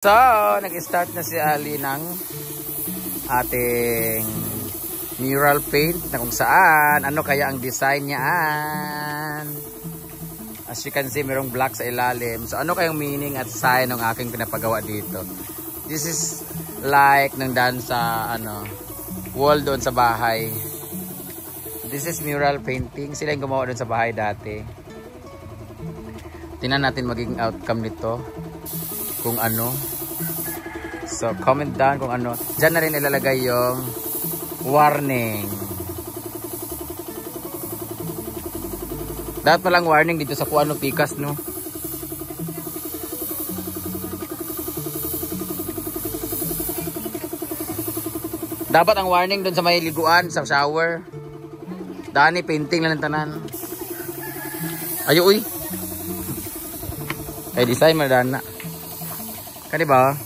So, nag-start na si Ali ng ating mural paint na kung saan, ano kaya ang design niyaan. As you can see, mayroong black sa ilalim. So, ano kayang meaning at sign ng aking pinapagawa dito? This is like nang daan sa wall doon sa bahay. This is mural painting. Sila yung gumawa doon sa bahay dati. Tingnan natin magiging outcome nito. Kung ano. So, comment down kung ano. Diyan na rin ilalagay yung warning. Dapat palang warning dito sa kung ano pikas, no? Dapat ang warning doon sa may liguan, sa shower. Dani, painting lang ng tanan. Ayo, uy. Ay, design madana. Kani ba?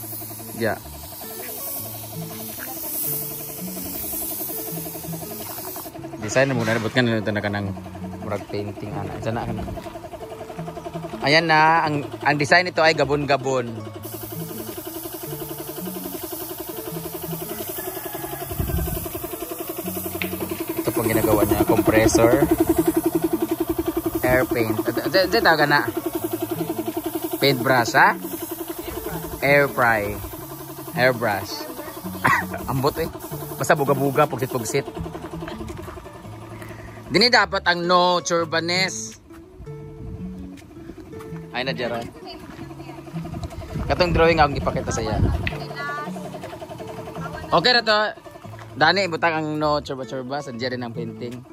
Yeah. Design na muna. Nabot ka na ka ng murag painting. Sana ka na. Ayan na. Ang design nito ay gabon-gabon. Ito pong ginagawa niya. Compressor. Air paint. Ito taga na. Paintbrush, ha? Airbrush. Ambot eh. Basta buga-buga, pugsit-pugsit. Dini dapat ang no churbanes. Ay na dyan. Katong drawing akong ipakita sa iya. Okay na to. Dani, ibutang ang no churba-churba. Sadya rin ang painting.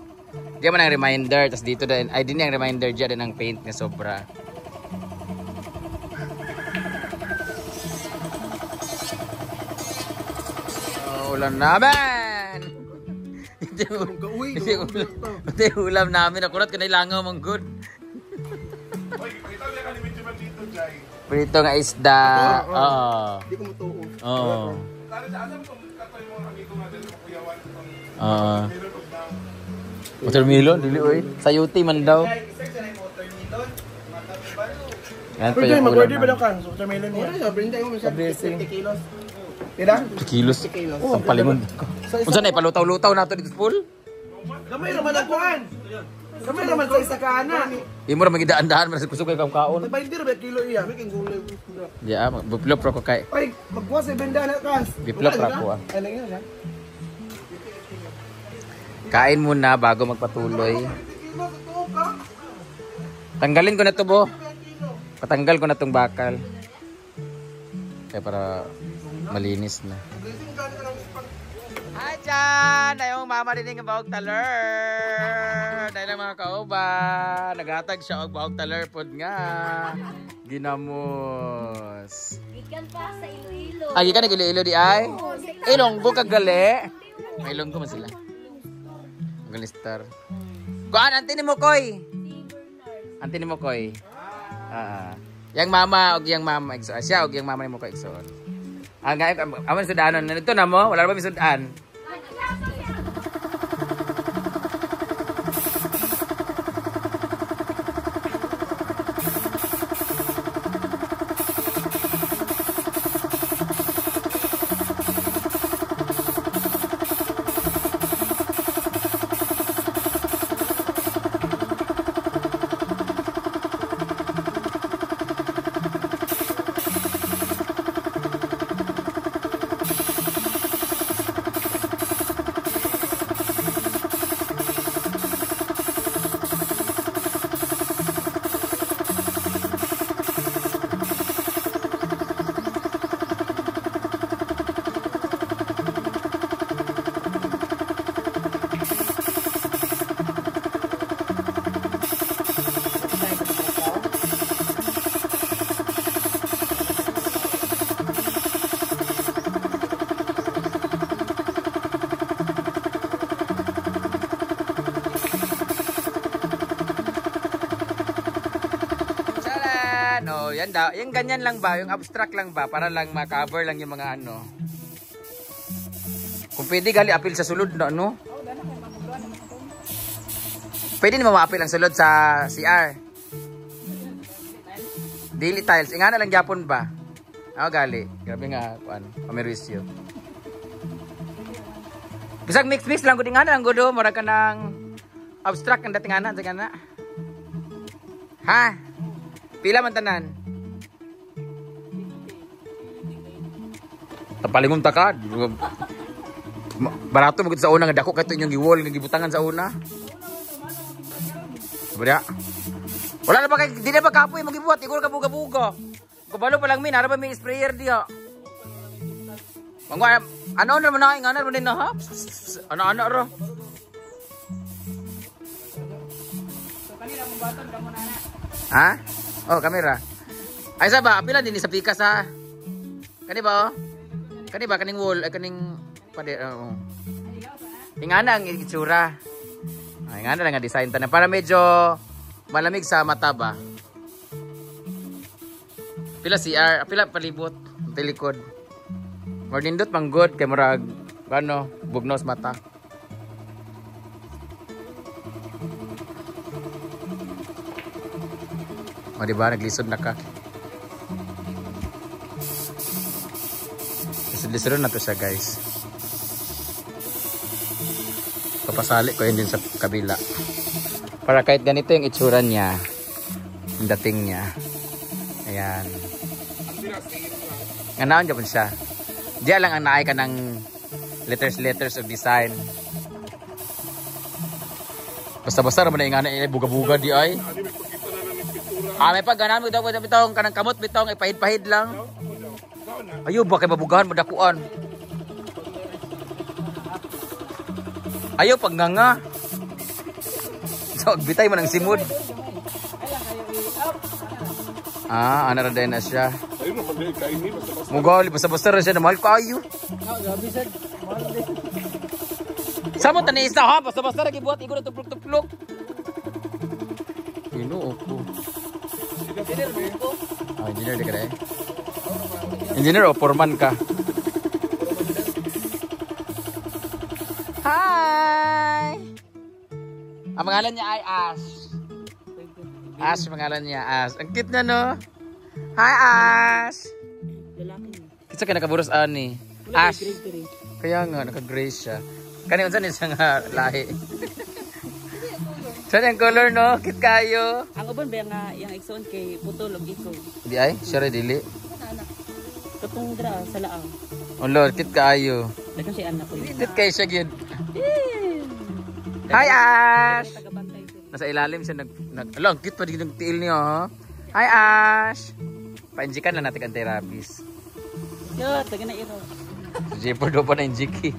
Diyan man ang reminder. Tapos dito din. Ay, din ang reminder dyan din ang paint na sobra. Ulam namin. Hindi ulam namin. Akurat ka na ilangaw mong good. Prito nga isda. Hindi ko matuo. Oo. Watermelon? Dili oy. Sayuti man daw. Yan pa yung ulam namin. Watermelon niya. Brinda mo siya 50 kilos. Ira? 2 kilos. Ang palingon ko. Kung saan ay palutaw-lutaw nato dito full? Gamay naman ang kuhan. Gamay naman sa isa kaana. Imo ra magidaan-daan mas kusog kay kaon. May 20 ba kilo iya? May kang gulay. Ya, biplop ra ko kay. Ay, magbuwas sa benda na kas. Biplop ra ko. Ano yun ha? Kain muna bago magpatuloy. Tanggalin ko na to, bo. Patanggal ko na tong bakal. Kaya para malinis na. Hi dyan! Ayong mama rin ng bahog taler. Dahil lang mga kauban. Naghatag siya og bahog taler pod nga. Ginamos. Ikan pa sa Iloilo. Ay, ikan nag-Iloilo di ay? Ilonggo kagali. May ilonggo man sila. Magalistar. Kuan, antin mo koy. Antin mo koy. Yang mama og yang mama igsoon. Siya og yang mama ni mo koy igsoon. Aman sudanon. Nandito na mo? Wala ba may sudan? No, yan daw. Yung ganyan lang ba? Yung abstract lang ba? Para lang ma-cover lang yung mga ano. Kung pwede gali apil sa sulod no, ano? Pwede naman ma-apil ang sulod sa CR. Daily tiles. Nga na lang gyapon ba? gali. Grabe nga, kuan, pamerisyo. Bisag mix lang gud ingana ang gudo, mura ka ng abstract ang datinganan sa kana. Ha? Pila man tanan? Tapalingon ta ka. Barato mo sa una nga dako kato inyong giwol nga gibutangan sa una. Bada. Wala na ba kay di na ba kapoy mo gibuhat igor ka buga-buga. Kabalo pa lang min ara ba may sprayer diha. Mangwa ano naman na ingana man din na ha? Ano ro? Ha? Oh, kamera. Ay saba, pila din sa pikas ha. Kani ba oh? Kani ba kaning wall ay kaning pade oh. Ingana ang itsura. Ay ingana lang ang design tanan para medyo malamig sa mata ba. Pila CR, pila palibot, pilikod. More nindot mang good kay murag ano, bugnos mata. O diba, naglisod na ka. Lisod na to siya guys. Papasali ko yun din sa kabila. Para kahit ganito yung itsura niya, yung dating niya. Ayan. Ganaon dyan po siya. Diyan lang ang naay ka ng letters of design. Basta-basta naman na yung nga buga-buga di ay. May pagganaan mo daw bitong kanang kamot bitong ipahid-pahid lang. Ayo ba kay mabugahan madakuan. Ayo pag nga. So bitay man ang simod. Ana ra din na siya. Mugali basta-basta ra siya na mahal kayo. Samot na isa ha basta-basta ra gibuhat iguro tuplok-tuplok. Ginoo ko. Engineer di ka rin. Engineer o foreman ka? Hi! Ang pangalan niya ay Ash. Ash, pangalan niya Ash. Ang cute na no? Hi Ash! Kitsa ka nakaburos ani. Ash. Kaya nga, naka-gray siya. Kani unsan niya nga lahi. Saan yung color no? Kit kayo. Ang uban ba nga yung igsoon kay putol og iko. Di ay? Siya rin dili? Katong dra sa laang. Oh Lord, kit kayo. Dagan si anak ko. Kit kayo siya gyud. Hi Ash! Tagabantay sila. Nasa ilalim siya Alam, cute pa din yung tiil niya ha. Hi Ash! Pa-injikan na natin ang therapist. Yo, taga na iro. Si Jepo do pa na injiki.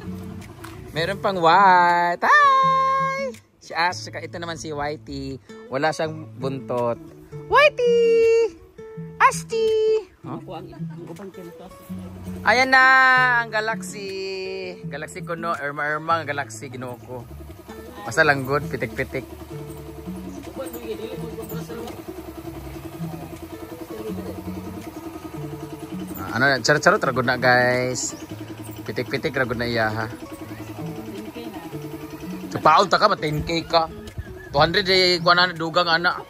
Meron pang white. Hi! Si Ash, saka ito naman si Whitey. Wala siyang buntot. Whitey! Ashty! Ako ang uban kay to. Ayan na ang Galaxy. Galaxy ko no, Irma ang Galaxy ginoo ko. Basta lang good, pitik-pitik. Ano, charot-charot ragod na guys. Pitik-pitik ragod na iya ha. Paon ta ka, 10k ka. 200 eh, kuha na dugang anak.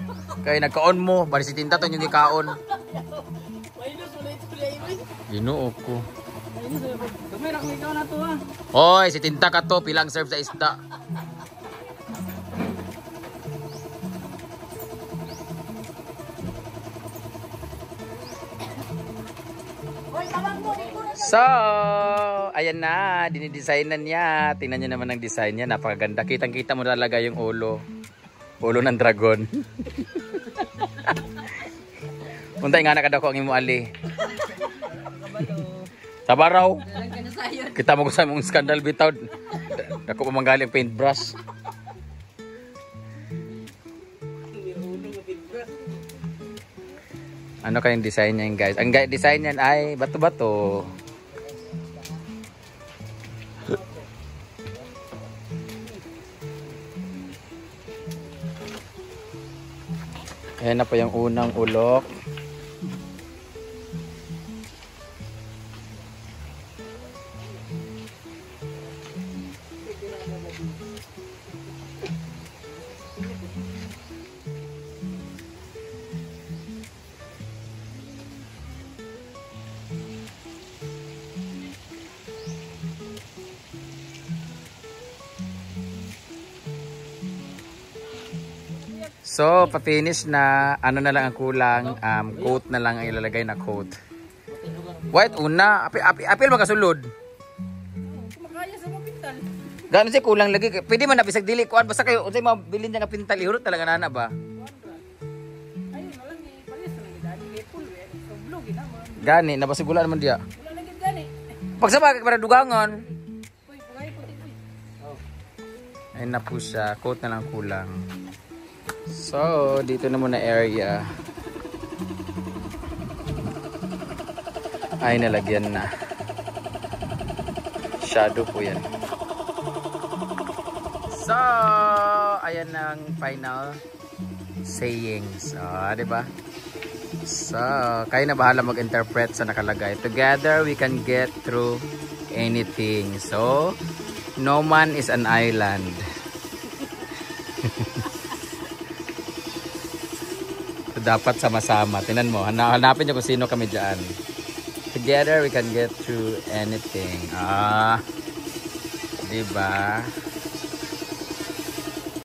Kaya nagkaon mo, bali si tinta to yung ikaon. Ginoo ko. Hoy, si tinta ka to, pilang serve sa isda. So, ayan na, dinidesignan niya. Tingnan niyo naman ang design niya, napakaganda. Kitang-kita mo talaga yung ulo. Ulo ng dragon. Puntay nga nakadako ang imo ali. Sabaraw. Kita mo ko sa mong skandal bitaw. Dako pa manggali ang paintbrush. Ano kayong design niyan guys? Ang design niyan ay bato-bato. Ayan na po yung unang ulok. So, pa-finish na. Ano na lang ang kulang? Coat na lang ang ilalagay na coat. White una. Apil makasulod. Makaya sa mga pintal. Gano'n siya kulang lagi. Pwede man na bisag dili kuan basta kayo unsay mabilin niya nga pintal ihurot talaga nana ba? Ayun, wala ni parehas lang gani gepul we. So blue ginaman. Gani nabasigulan naman dia. Wala na gid gani. Pagsama kay para dugangon. Uy, pugay puti uy. Ayun na po siya. Coat na lang kulang. So, dito na muna area. Ay, nalagyan na. Shadow po yan. So, ayan ang final sayings. Diba? So, kayo na bahala mag-interpret sa nakalagay. Together, we can get through anything. So, no man is an island. So, dapat sama-sama. Tinan mo, hanapin nyo kung sino kami dyan. Together, we can get through anything. Diba?